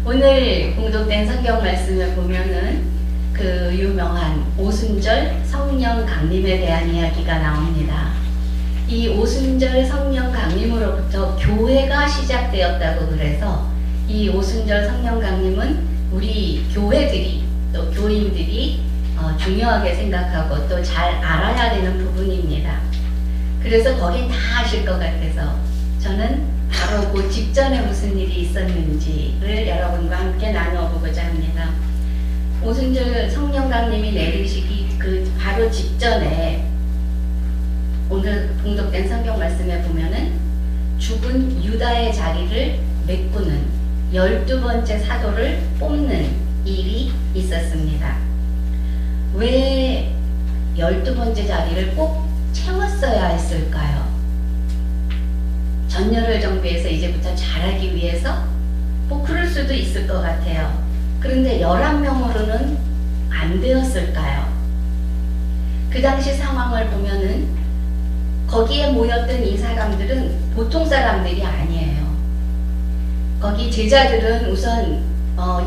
오늘 공독된 성경 말씀을 보면은 그 유명한 오순절 성령 강림에 대한 이야기가 나옵니다. 이 오순절 성령 강림으로부터 교회가 시작되었다고 그래서 이 오순절 성령 강림은 우리 교회들이 또 교인들이 중요하게 생각하고 또 잘 알아야 되는 부분입니다. 그래서 거긴 다 아실 것 같아서 저는 바로 그 직전에 무슨 일이 있었는지를 여러분과 함께 나누어보고자 합니다. 오순절 성령 강림이 내리시기 그 바로 직전에 오늘 봉독된 성경 말씀에 보면은 죽은 유다의 자리를 메꾸는 12번째 사도를 뽑는 일이 있었습니다. 왜 12번째 자리를 꼭 채웠어야 했을까요? 전열을 정비해서 이제부터 잘하기 위해서? 뭐 그럴 수도 있을 것 같아요. 그런데 11명으로는 안 되었을까요? 그 당시 상황을 보면은 거기에 모였던 이 사람들은 보통 사람들이 아니에요. 거기 제자들은 우선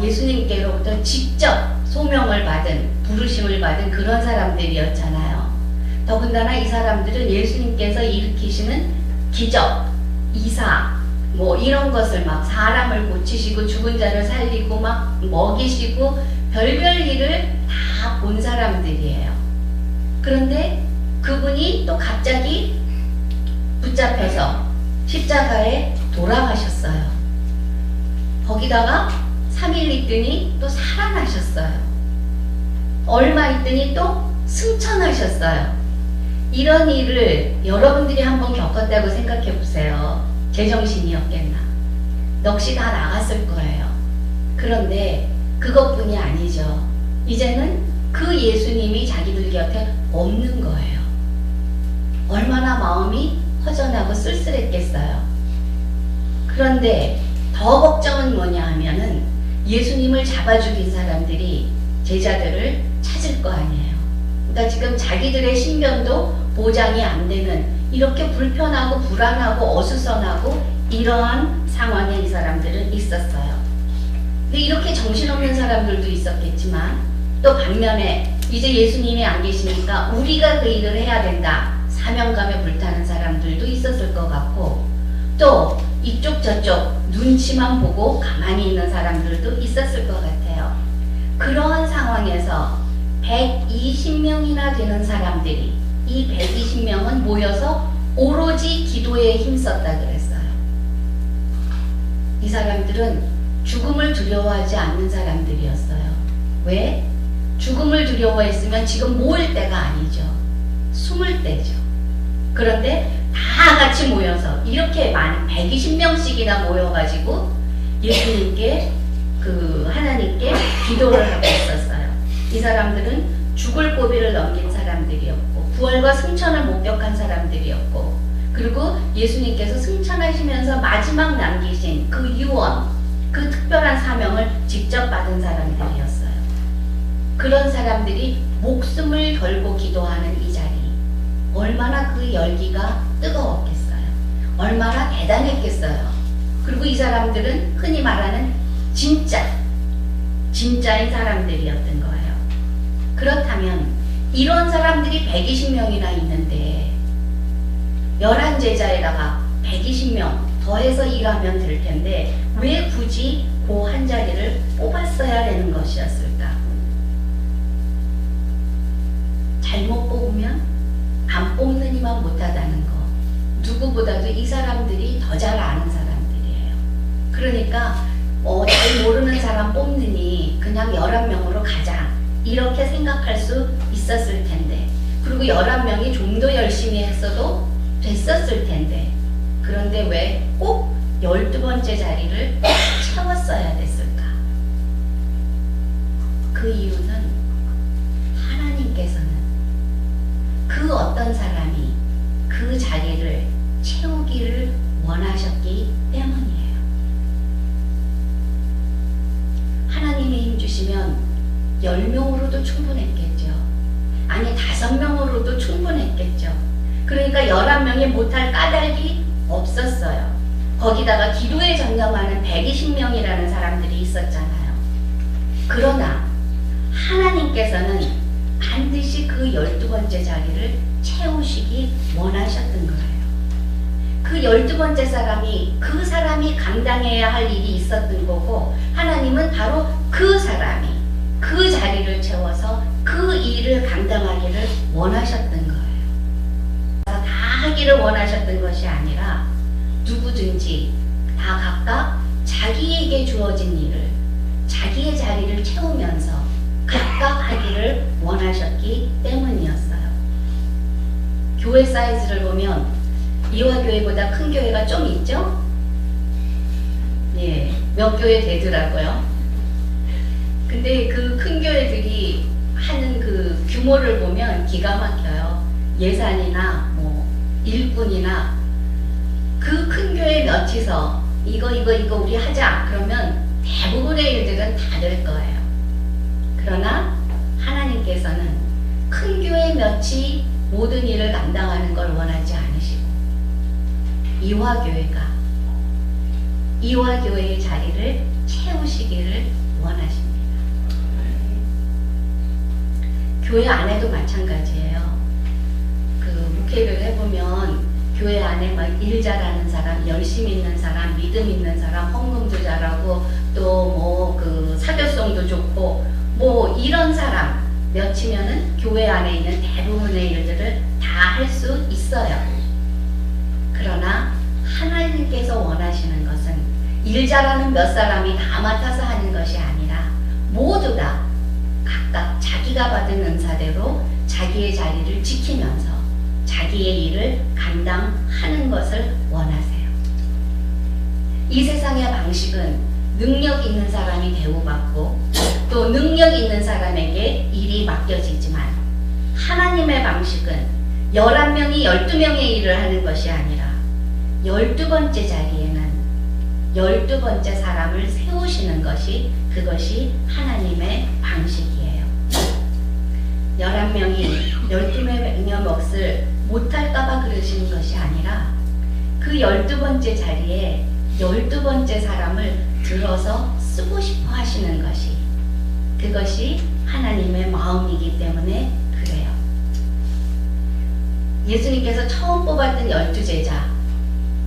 예수님께로부터 직접 소명을 받은, 부르심을 받은 그런 사람들이었잖아요. 더군다나 이 사람들은 예수님께서 일으키시는 기적, 이사, 뭐 이런 것을 막 사람을 고치시고 죽은 자를 살리고 막 먹이시고 별별 일을 다 본 사람들이에요. 그런데 그분이 또 갑자기 붙잡혀서 십자가에 돌아가셨어요. 거기다가 3일 있더니 또 살아나셨어요. 얼마 있더니 또 승천하셨어요. 이런 일을 여러분들이 한번 겪었다고 생각해 보세요. 제정신이었겠나? 넋이 다 나갔을 거예요. 그런데 그것뿐이 아니죠. 이제는 그 예수님이 자기들 곁에 없는 거예요. 얼마나 마음이 허전하고 쓸쓸했겠어요. 그런데 더 걱정은 뭐냐 하면은 예수님을 잡아 죽인 사람들이 제자들을 찾을 거 아니에요. 그러니까 지금 자기들의 신변도 보장이 안 되는 이렇게 불편하고 불안하고 어수선하고 이러한 상황에 이 사람들은 있었어요. 근데 이렇게 정신없는 사람들도 있었겠지만 또 반면에 이제 예수님이 안 계시니까 우리가 그 일을 해야 된다. 사명감에 불타는 사람들도 있었을 것 같고 또 이쪽 저쪽 눈치만 보고 가만히 있는 사람들도 있었을 것 같아요. 그러한 상황에서 120명이나 되는 사람들이 이 120명은 모여서 오로지 기도에 힘썼다 그랬어요. 이 사람들은 죽음을 두려워하지 않는 사람들이었어요. 왜? 죽음을 두려워했으면 지금 모을 때가 아니죠. 숨을 때죠. 그런데 다 같이 모여서 이렇게 많은 120명씩이나 모여가지고 예수님께 하나님께 기도를 하고 있었어요. 이 사람들은 죽을 고비를 넘긴 사람들이었고 부활과 승천을 목격한 사람들이었고 그리고 예수님께서 승천하시면서 마지막 남기신 그 유언, 그 특별한 사명을 직접 받은 사람들이었어요. 그런 사람들이 목숨을 걸고 기도하는 이 자리, 얼마나 그 열기가 뜨거웠겠어요. 얼마나 대단했겠어요. 그리고 이 사람들은 흔히 말하는 진짜인 사람들이었던 거예요. 그렇다면 이런 사람들이 120명이나 있는데 11제자에다가 120명 더해서 일하면 될 텐데 왜 굳이 그 한 자리를 뽑았어야 되는 것이었을까? 잘못 뽑으면 안 뽑는 이만 못하다는 거. 누구보다도 이 사람들이 더 잘 아는 사람들이에요. 그러니까 잘 모르는 사람 뽑느니 그냥 11명으로 가자 이렇게 생각할 수 있었을 텐데 그리고 11명이 좀 더 열심히 했어도 됐었을 텐데 그런데 왜 꼭 12번째 자리를 채웠어야 됐을까? 그 이유는 하나님께서는 그 어떤 사람이 그 자리를 채우기를 원하셨기 때문이에요. 하나님이 힘주시면 10명으로도 충분했겠죠. 아니 5명으로도 충분했겠죠. 그러니까 11명이 못할 까닭이 없었어요. 거기다가 기도에 전념하는 120명이라는 사람들이 있었잖아요. 그러나 하나님께서는 반드시 그 12번째 자리를 채우시기 원하셨던 거예요. 그 12번째 사람이 그 사람이 감당해야 할 일이 있었던 거고, 하나님은 바로 그 사람이 그 자리를 채워서 그 일을 감당하기를 원하셨던 거예요. 다 하기를 원하셨던 것이 아니라 누구든지 다 각각 자기에게 주어진 일을, 자기의 자리를 채우면서 각각 하기를 원하셨기 때문이었어요. 교회 사이즈를 보면 이화교회보다 큰 교회가 좀 있죠? 예, 몇 교회 되더라고요. 근데 그 큰 교회들이 하는 그 규모를 보면 기가 막혀요. 예산이나 뭐 일꾼이나 그 큰 교회 몇이서 이거 우리 하자 그러면 대부분의 일들은 다 될 거예요. 그러나 하나님께서는 큰 교회 몇이 모든 일을 감당하는 걸 원하지 않으시고 이화교회의 자리를 채우시기를 원하십니다. 교회 안에도 마찬가지예요. 그 목회를 해보면 교회 안에 막 일 잘하는 사람, 열심 있는 사람, 믿음 있는 사람, 헌금도 잘하고 또 뭐 그 사교성도 좋고 뭐 이런 사람 몇이면은 교회 안에 있는 대부분의 일들을 다 할 수 있어요. 그러나 하나님께서 원하시는 것은 일 잘하는 몇 사람이 다 맡아서 하는 것이 아니라 모두 다 각각 자기가 받은 은사대로 자기의 자리를 지키면서 자기의 일을 감당하는 것을 원하세요. 이 세상의 방식은 능력 있는 사람이 대우받고 또 능력 있는 사람에게 일이 맡겨지지만, 하나님의 방식은 11명이 12명의 일을 하는 것이 아니라 12번째 자리에는 12번째 사람을 세우시는 것이, 그것이 하나님의 방식이에요. 11명이 12명의 몫을 못할까봐 그러시는 것이 아니라 그 12번째 자리에 12번째 사람을 들어서 쓰고 싶어 하시는 것이, 그것이 하나님의 마음이기 때문에 그래요. 예수님께서 처음 뽑았던 12제자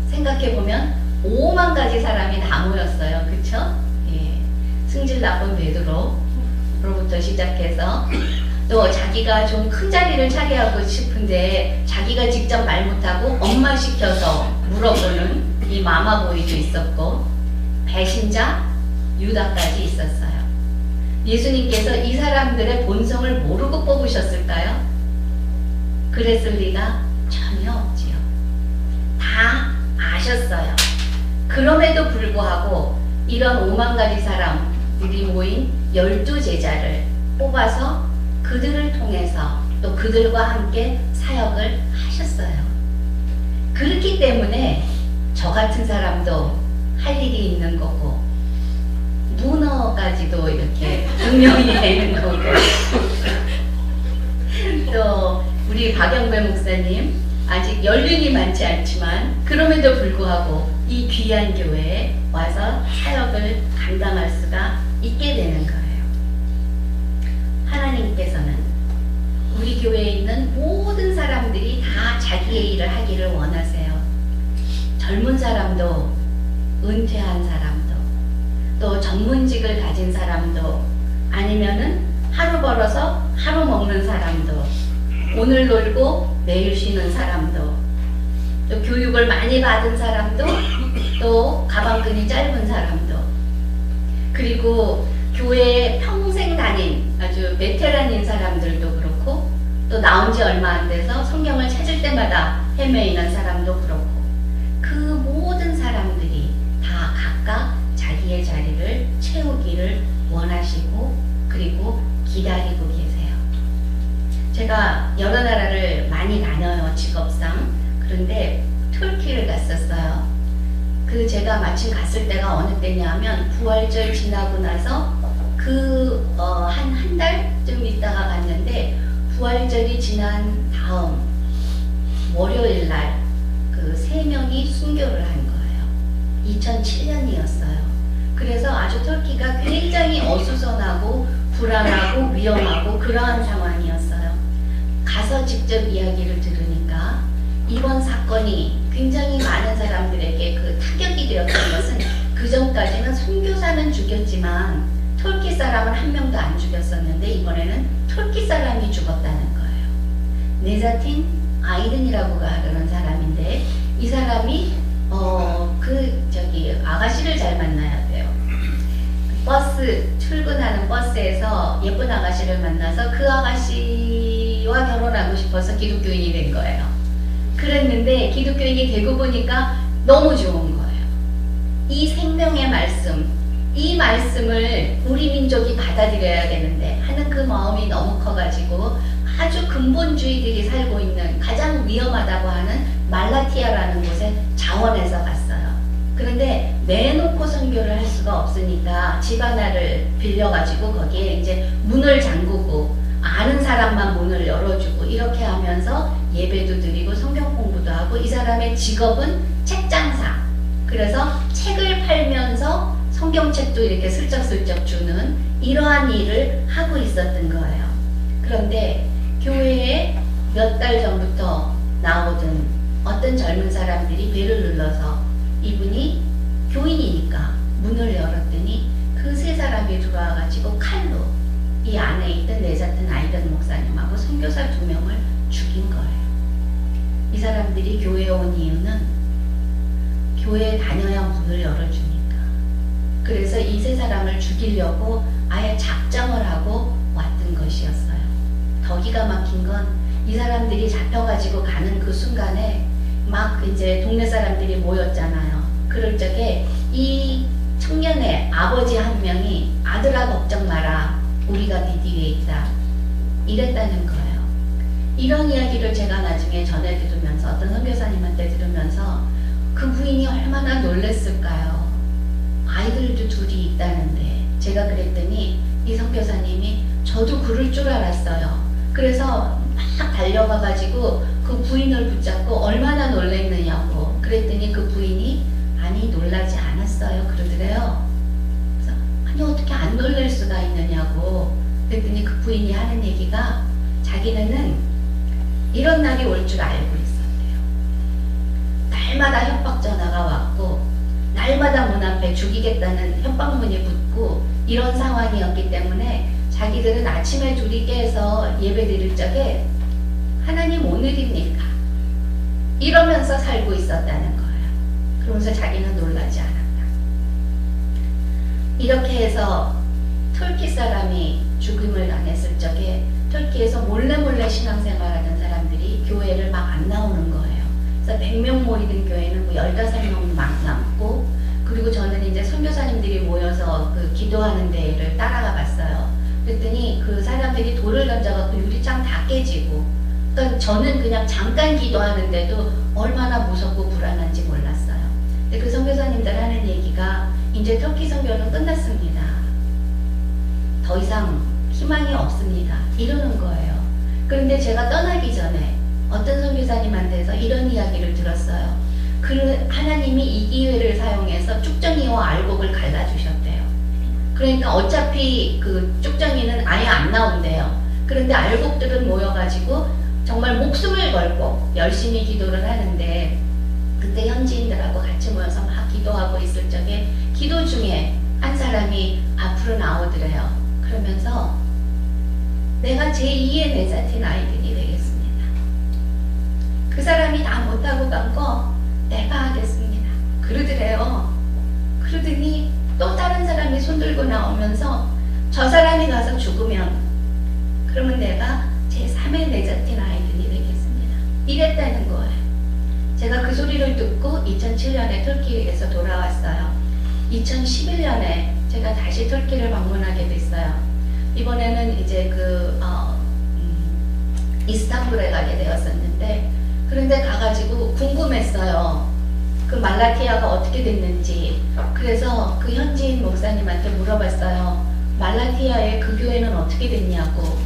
생각해보면 5만 가지 사람이 다 모였어요. 그쵸? 예. 승질 나쁜 베드로로부터 시작해서 또 자기가 좀 큰 자리를 차지하고 싶은데 자기가 직접 말 못하고 엄마 시켜서 물어보는 이 마마보이도 있었고, 배신자 유다까지 있었어요. 예수님께서 이 사람들의 본성을 모르고 뽑으셨을까요? 그랬을 리가 전혀 없지요. 다 아셨어요. 그럼에도 불구하고 이런 5만 가지 사람들이 모인 12제자를 뽑아서 그들을 통해서 또 그들과 함께 사역을 하셨어요. 그렇기 때문에 저 같은 사람도 할 일이 있는 거고, 문어까지도 이렇게 응용이 되는 거고, 또 우리 박영배 목사님 아직 연륜이 많지 않지만 그럼에도 불구하고 이 귀한 교회에 와서 사역을 감당할 수가 있게 되는 거예요. 하나님께서는 우리 교회에 있는 모든 사람들이 다 자기의 일을 하기를 원하세요. 젊은 사람도, 은퇴한 사람도, 또 전문직을 가진 사람도, 아니면은 하루 벌어서 하루 먹는 사람도, 오늘 놀고 내일 쉬는 사람도, 또 교육을 많이 받은 사람도, 또 가방끈이 짧은 사람도, 그리고 교회에 평생 다닌 아주 베테랑인 사람들도 그렇고, 또 나온 지 얼마 안 돼서 성경을 찾을 때마다 헤매이는 사람도 그렇고, 그 모든 사람들이 다 각각 자기의 자리를 채우기를 원하시고 그리고 기다리고 계세요. 제가 여러 나라를 많이 다녀요, 직업상. 그런데 터키를 갔었어요. 그 제가 마침 갔을 때가 어느 때냐면 부활절 지나고 나서 한 달쯤 있다가 갔는데, 부활절이 지난 다음 월요일 날 그 3명이 순교를 한 거예요. 2007년이었어요. 그래서 아주 터키가 굉장히 어수선하고 불안하고 위험하고 그러한 상황이었어요. 가서 직접 이야기를 들으니까 이번 사건이 굉장히 많은 사람들에게 그 타격이 되었던 것은 그 전까지는 선교사는 죽였지만 터키 사람은 한 명도 안 죽였었는데 이번에는 터키 사람이 죽었다는 거예요. 네자틴 아이든이라고 하는 사람인데 이 사람이 아가씨를 잘 만나야 돼요. 버스 출근하는 버스에서 예쁜 아가씨를 만나서 그 아가씨와 결혼하고 싶어서 기독교인이 된 거예요. 그랬는데 기독교인이 되고 보니까 너무 좋은 거예요. 이 생명의 말씀, 이 말씀을 우리 민족이 받아들여야 되는데 하는 그 마음이 너무 커가지고 아주 근본주의들이 살고 있는 가장 위험하다고 하는 말라티아라는 곳에 자원해서 갔어요. 그런데 내놓고 선교를 할 수가 없으니까 집 하나를 빌려가지고 거기에 이제 문을 잠그고 아는 사람만 문을 열어주고 이렇게 하면서 예배도 드리고 성경 공부도 하고 이 사람의 직업은 책장사. 그래서 책을 팔면서 성경책도 이렇게 슬쩍슬쩍 주는 이러한 일을 하고 있었던 거예요. 그런데 교회에 몇 달 전부터 나오던 어떤 젊은 사람들이 배를 눌러서 이분이 교인이니까 문을 열었더니 그 세 사람이 들어와가지고 칼로 이 안에 있던 네자틴 아이든 목사님하고 선교사 2명을 죽인 거예요. 이 사람들이 교회에 온 이유는 교회에 다녀야 문을 열어주니까. 그래서 이 세 사람을 죽이려고 아예 작정을 하고 왔던 것이었어요. 더 기가 막힌 건 이 사람들이 잡혀가지고 가는 그 순간에 막 이제 동네 사람들이 모였잖아요. 그럴 적에 이 청년의 아버지 한 명이 아들아 걱정 마라. 우리가 네 뒤에 있다. 이랬다는 거예요. 이런 이야기를 제가 나중에 전해 들으면서 어떤 선교사님한테 들으면서 그 부인이 얼마나 놀랬을까요? 아이들도 둘이 있다는데 제가 그랬더니 이 선교사님이 저도 그럴 줄 알았어요. 그래서 막 달려가가지고 그 부인을 붙잡고 얼마나 놀랬느냐고 그랬더니 그 부인이 아니 놀라지 않았어요 그러더래요. 그래서 아니 어떻게 안 놀랄 수가 있느냐고 그랬더니 그 부인이 하는 얘기가 자기네는 이런 날이 올 줄 알고 있었대요. 날마다 협박 전화가 왔고 날마다 문 앞에 죽이겠다는 협박문이 붙고 이런 상황이었기 때문에 자기들은 아침에 둘이 깨서 예배 드릴 적에 하나님 오늘입니까? 이러면서 살고 있었다는 거예요. 그러면서 자기는 놀라지 않았다. 이렇게 해서 터키 사람이 죽음을 당했을 적에 터키에서 몰래 신앙생활하는 사람들이 교회를 막 안 나오는 거예요. 그래서 100명 모이던 교회는 15명 막 남고 그리고 저는 이제 선교사님들이 모여서 그 기도하는 데를 따라가 봤어요. 그랬더니 그 사람들이 돌을 던져갖고 유리창 다 깨지고 그러니까 저는 그냥 잠깐 기도하는데도 얼마나 무섭고 불안한지 몰랐어요. 근데 그 선교사님들 하는 얘기가 이제 터키 선교는 끝났습니다. 더 이상 희망이 없습니다. 이러는 거예요. 그런데 제가 떠나기 전에 어떤 선교사님한테서 이런 이야기를 들었어요. 그 하나님이 이 기회를 사용해서 쭉정이와 알곡을 갈라주셨대요. 그러니까 어차피 그 쭉정이는 아예 안 나온대요. 그런데 알곡들은 모여가지고 정말 목숨을 걸고 열심히 기도를 하는데 그때 현지인들하고 같이 모여서 막 기도하고 있을 적에 기도 중에 한 사람이 앞으로 나오더래요. 그러면서 내가 제2의 네자틴 아이든이 되겠습니다. 그 사람이 다 못하고 간 거 내가 하겠습니다. 그러더래요. 그러더니 또 다른 사람이 손들고 나오면서 저 사람이 가서 죽으면 그러면 내가 제3의 네자틴 아이든이 되겠습니다. 이랬다는 거예요. 제가 그 소리를 듣고 2007년에 터키에서 돌아왔어요. 2011년에 제가 다시 터키를 방문하게 됐어요. 이번에는 이제 이스탄불에 가게 되었었는데 그런데 가가지고 궁금했어요. 그 말라티아가 어떻게 됐는지. 그래서 그 현지인 목사님한테 물어봤어요. 말라티아의 그 교회는 어떻게 됐냐고.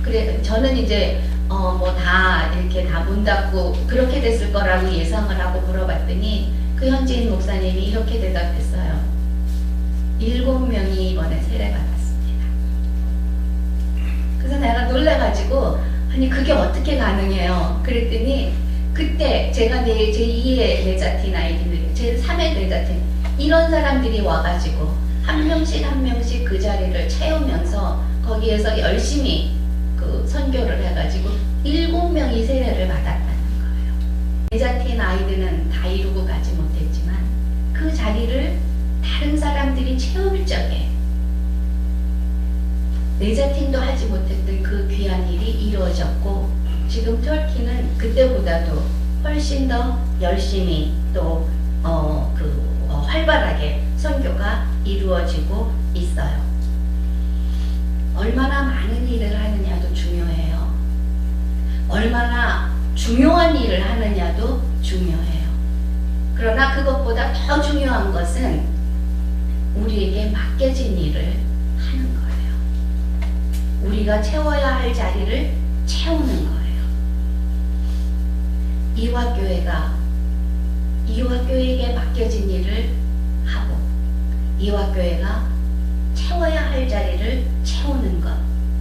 그래 저는 이제 뭐 다 이렇게 다 문 닫고 그렇게 됐을 거라고 예상을 하고 물어봤더니 그 현지인 목사님이 이렇게 대답했어요. 7명이 이번에 세례받았습니다. 그래서 내가 놀라가지고 아니 그게 어떻게 가능해요? 그랬더니 그때 제가 제 2의 내자틴 아이들, 제 3의 내자틴 이런 사람들이 와가지고 한 명씩 그 자리를 채우면서 거기에서 열심히 그 선교를 해가지고 7명이 세례를 받았다는 거예요. 내자틴 아이들은 다 이루고 가지 못했지만 그 자리를 다른 사람들이 채울 적에 내자틴도 하지 못했던 그 귀한 일이 이루어졌고 지금 터키는 그때보다도 훨씬 더 열심히 또 활발하게 선교가 이루어지고 있어요. 얼마나 많은 일을 하느냐도 중요해요. 얼마나 중요한 일을 하느냐도 중요해요. 그러나 그것보다 더 중요한 것은 우리에게 맡겨진 일을 하는 거예요. 우리가 채워야 할 자리를 채우는 거예요. 이화교회에게 맡겨진 일을 하고 이화교회가 채워야 할 자리를 채우는 것,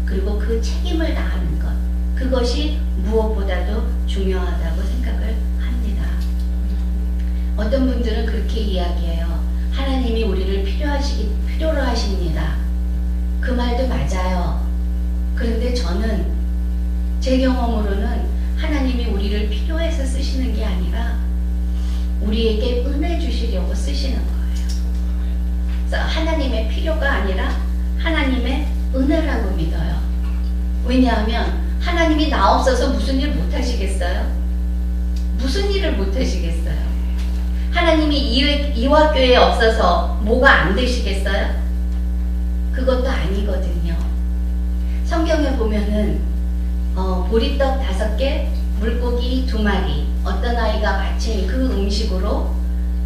그리고 그 책임을 다하는 것, 그것이 무엇보다도 중요하다고 생각을 합니다. 어떤 분들은 그렇게 이야기해요. 하나님이 우리를 필요로 하십니다. 그 말도 맞아요. 그런데 저는 제 경험으로는 하나님이 우리를 필요해서 쓰시는 게 아니라 우리에게 은혜 주시려고 쓰시는 거예요. 그래서 하나님의 필요가 아니라 하나님의 은혜라고 믿어요. 왜냐하면 하나님이 나 없어서 무슨 일 못 하시겠어요? 무슨 일을 못 하시겠어요? 하나님이 이화교회에 없어서 뭐가 안 되시겠어요? 그것도 아니거든요. 성경에 보면은 보리떡 5개, 물고기 2마리, 어떤 아이가 바친 그 음식으로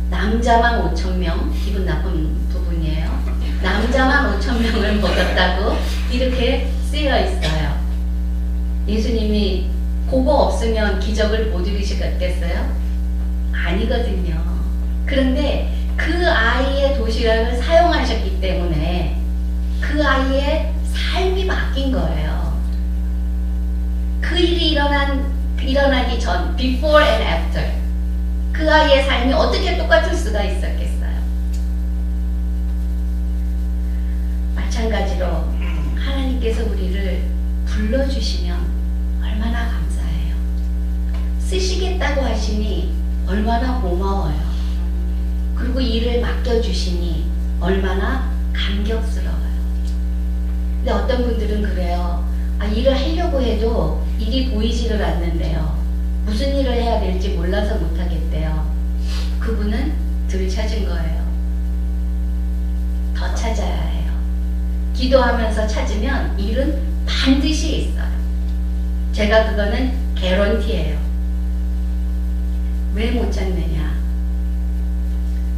남자만 5,000명, 기분 나쁜 부분이에요. 남자만 5,000명을 먹였다고 이렇게 쓰여 있어요. 예수님이 그거 없으면 기적을 못 이루시겠어요? 아니거든요. 그런데 그 아이의 도시락을 사용하셨기 때문에 그 아이의 삶이 바뀐 거예요. 그 일이 일어나기 전, before and after, 그 아이의 삶이 어떻게 똑같을 수가 있었겠어요? 마찬가지로 하나님께서 우리를 불러주시면 얼마나 감사해요. 쓰시겠다고 하시니 얼마나 고마워요. 그리고 일을 맡겨주시니 얼마나 감격스러워요. 근데 어떤 분들은 그래요. 일을 하려고 해도 일이 보이지를 않는데요. 무슨 일을 해야 될지 몰라서 못하겠대요. 그분은 덜 찾은 거예요. 더 찾아야 해요. 기도하면서 찾으면 일은 반드시 있어요. 제가 그거는 개런티예요. 왜 못 찾느냐?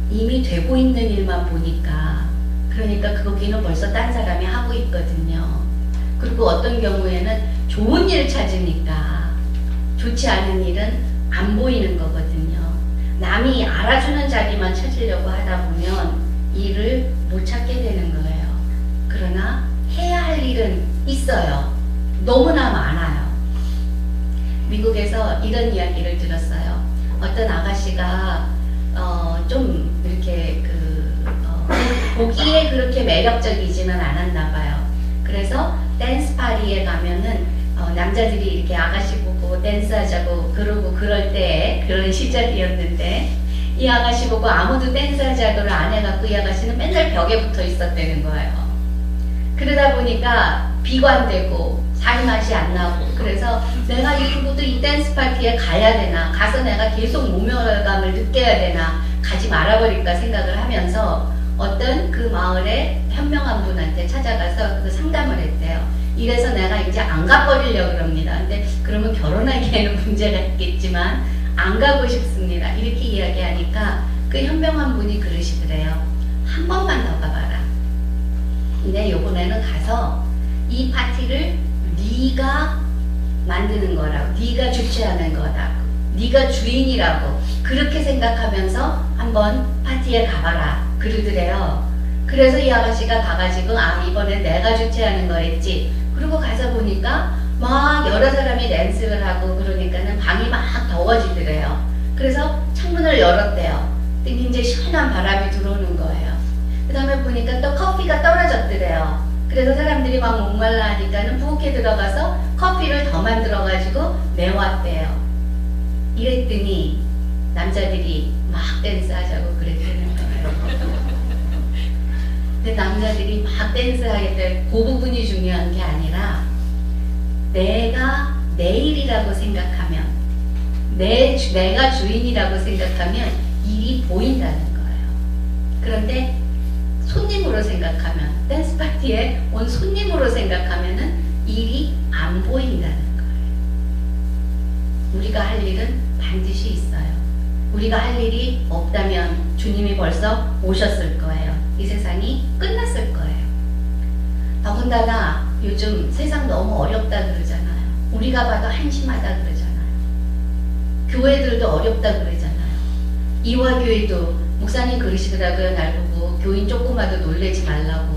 이미 되고 있는 일만 보니까, 그러니까 거기는 벌써 딴 사람이 하고 있거든요. 그리고 어떤 경우에는 좋은 일을 찾으니까 좋지 않은 일은 안 보이는 거거든요. 남이 알아주는 자리만 찾으려고 하다 보면 일을 못 찾게 되는 거예요. 그러나 해야 할 일은 있어요. 너무나 많아요. 미국에서 이런 이야기를 들었어요. 어떤 아가씨가 좀 이렇게 보기에 그렇게 매력적이지는 않았나 봐요. 그래서 댄스 파티에 가면은 남자들이 이렇게 아가씨 보고 댄스 하자고 그러고 그럴 때 그런 시절이었는데 이 아가씨 보고 아무도 댄스 하자고를 안 해갖고 이 아가씨는 맨날 벽에 붙어 있었다는 거예요. 그러다 보니까 비관되고 살맛이 안 나고, 그래서 내가 이러고도 이 댄스 파티에 가야 되나, 가서 내가 계속 모멸감을 느껴야 되나, 가지 말아버릴까 생각을 하면서 어떤 그 마을에 현명한 분한테 찾아가서 그 상담을 했대요. 이래서 내가 이제 안 가버리려고 그럽니다. 근데 그러면 결혼하기에는 문제가 있겠지만 안 가고 싶습니다. 이렇게 이야기하니까 그 현명한 분이 그러시더래요. 한 번만 더 가봐라. 근데 요번에는 가서 이 파티를 네가 만드는 거라고, 네가 주최하는 거다. 네가 주인이라고 그렇게 생각하면서 한번 파티에 가봐라 그러더래요. 그래서 이 아가씨가 가가지고 아 이번엔 내가 주최하는 거였지. 그리고 가서 보니까 막 여러 사람이 댄스를 하고 그러니까는 방이 막 더워지더래요. 그래서 창문을 열었대요. 굉장히 시원한 바람이 들어오는 거예요. 그 다음에 보니까 또 커피가 떨어졌더래요. 그래서 사람들이 막 목말라 하니까는 부엌에 들어가서 커피를 더 만들어가지고 내왔대요. 이랬더니 남자들이 막 댄스하자고 그랬다는 거예요. 근데 남자들이 막 댄스하겠다. 그 부분이 중요한 게 아니라 내가 내일이라고 생각하면 내가 주인이라고 생각하면 일이 보인다는 거예요. 그런데 손님으로 생각하면 댄스 파티에 온 손님으로 생각하면은 일이 안 보인다는 거예요. 우리가 할 일은 반드시 있어요. 우리가 할 일이 없다면 주님이 벌써 오셨을 거예요. 이 세상이 끝났을 거예요. 더군다나 요즘 세상 너무 어렵다 그러잖아요. 우리가 봐도 한심하다 그러잖아요. 교회들도 어렵다 그러잖아요. 이화교회도 목사님 그러시더라고요. 날 보고 교인 조그마도 놀래지 말라고.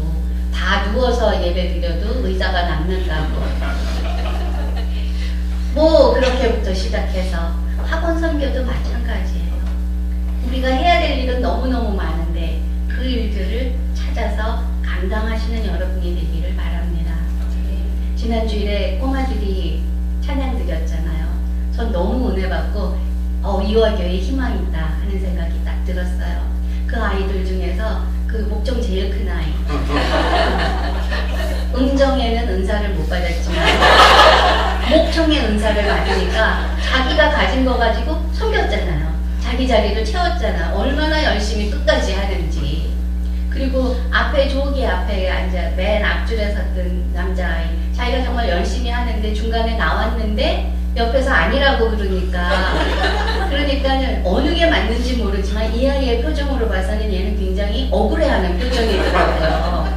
다 누워서 예배 드려도 의자가 남는다고. 뭐 그렇게부터 시작해서 학원 선교도 마찬가지예요. 우리가 해야 될 일은 너무너무 많은데 그 일들을 찾아서 감당하시는 여러분이 되기를 바랍니다. 지난 주일에 꼬마들이 찬양 드렸잖아요. 전 너무 은혜 받고 이화교회에 희망이 있다 하는 생각이 딱 들었어요. 그 아이들 중에서 그 목청 제일 큰 아이 음정에는 은사를 못 받았지만 목청의 은사를 받으니까 자기가 가진 거 가지고 섬겼잖아요. 자기 자리를 채웠잖아. 얼마나 열심히 끝까지 하는지. 그리고 앞에 조기 앞에 앉아 맨 앞줄에 섰던 남자아이 자기가 정말 열심히 하는데 중간에 나왔는데 옆에서 아니라고 그러니까는 어느 게 맞는지 모르지만 이 아이의 표정으로 봐서는 얘는 굉장히 억울해하는 표정이더라고요.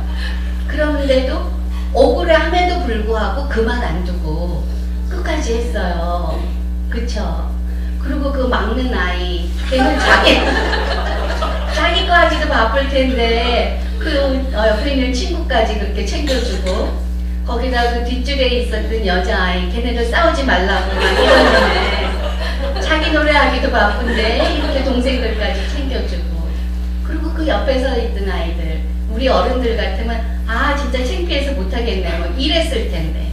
그런데도 억울해함에도 불구하고 그만 안 두고 끝까지 했어요. 그쵸? 그리고 그 막는 아이 걔는 자기 거 하기도 바쁠 텐데 그 옆에 있는 친구까지 그렇게 챙겨주고 거기다 그 뒷줄에 있었던 여자아이 걔네들 싸우지 말라고 막 이러는데 자기 노래하기도 바쁜데 이렇게 동생들까지 챙겨주고 그리고 그 옆에 서 있던 아이들 우리 어른들 같으면 아 진짜 창피해서 못하겠네 뭐 이랬을 텐데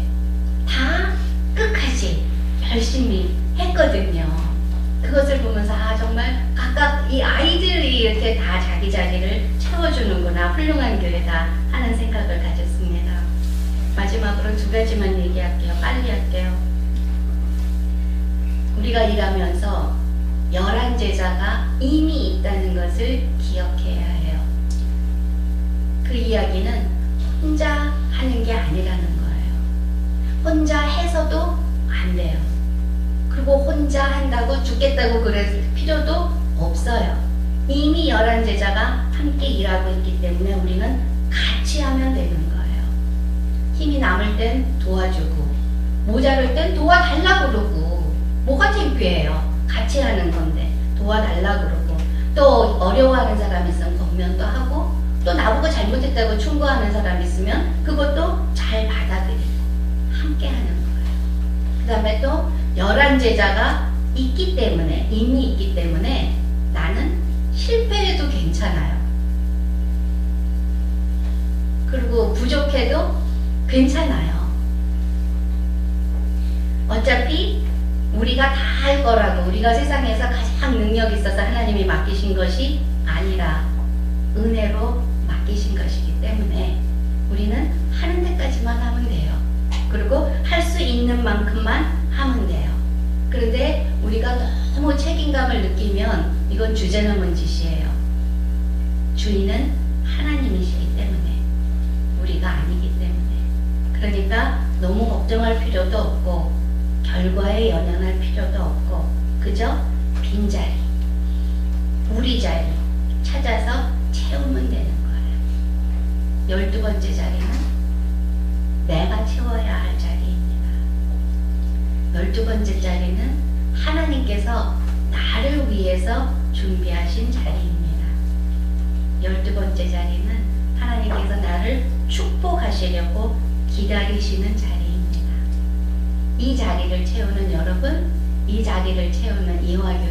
다 끝까지 열심히 했거든요. 그것을 보면서 아 정말 각각 이 아이들이 이렇게 다 자기 자리를 채워주는구나 훌륭한 교회다 하는 생각을 가졌습니다. 마지막으로 두 가지만 얘기할게요. 빨리 할게요. 우리가 일하면서 11제자가 이미 있다는 것을 기억해야 해요. 그 이야기는 혼자 하는 게 아니라는 거예요. 혼자 해서도 안 돼요. 그리고 혼자 한다고 죽겠다고 그럴 필요도 없어요. 이미 11제자가 함께 일하고 있기 때문에 우리는 같이 하면 되는 거예요. 힘이 남을 땐 도와주고 모자랄 땐 도와달라고 그러고 뭐가 창피해요. 같이 하는 건데 도와달라고 그러고 또 어려워하는 사람 있으면 겉면도 하고 또 나보고 잘못했다고 충고하는 사람 있으면 그것도 잘 받아들이고 함께 하는 거예요. 그 다음에 또 11제자가 있기 때문에 이미 있기 때문에 나는 실패해도 괜찮아요. 그리고 부족해도 괜찮아요. 어차피 우리가 다 할 거라고 우리가 세상에서 가장 능력 있어서 하나님이 맡기신 것이 아니라 은혜로 맡기신 것이기 때문에 우리는 하는 데까지만 하면 돼요. 그리고 할 수 있는 만큼만 하면 돼요. 그런데 우리가 너무 책임감을 느끼면 이건 주제넘은 짓이에요. 주인은 하나님이시기 때문에 우리가 아니기 때문에 그러니까 너무 걱정할 필요도 없고 결과에 연연할 필요도 없고 그저 빈자리 우리 자리 찾아서 채우면 되는 거예요. 12번째 자리는 내가 채워야 할 자리입니다. 12번째 자리는 하나님께서 나를 위해서 준비하신 자리입니다. 12번째 자리는 하나님께서 나를 축복하시려고 기다리시는 자리입니다. 이 자리를 채우는 여러분, 이 자리를 채우는 이화교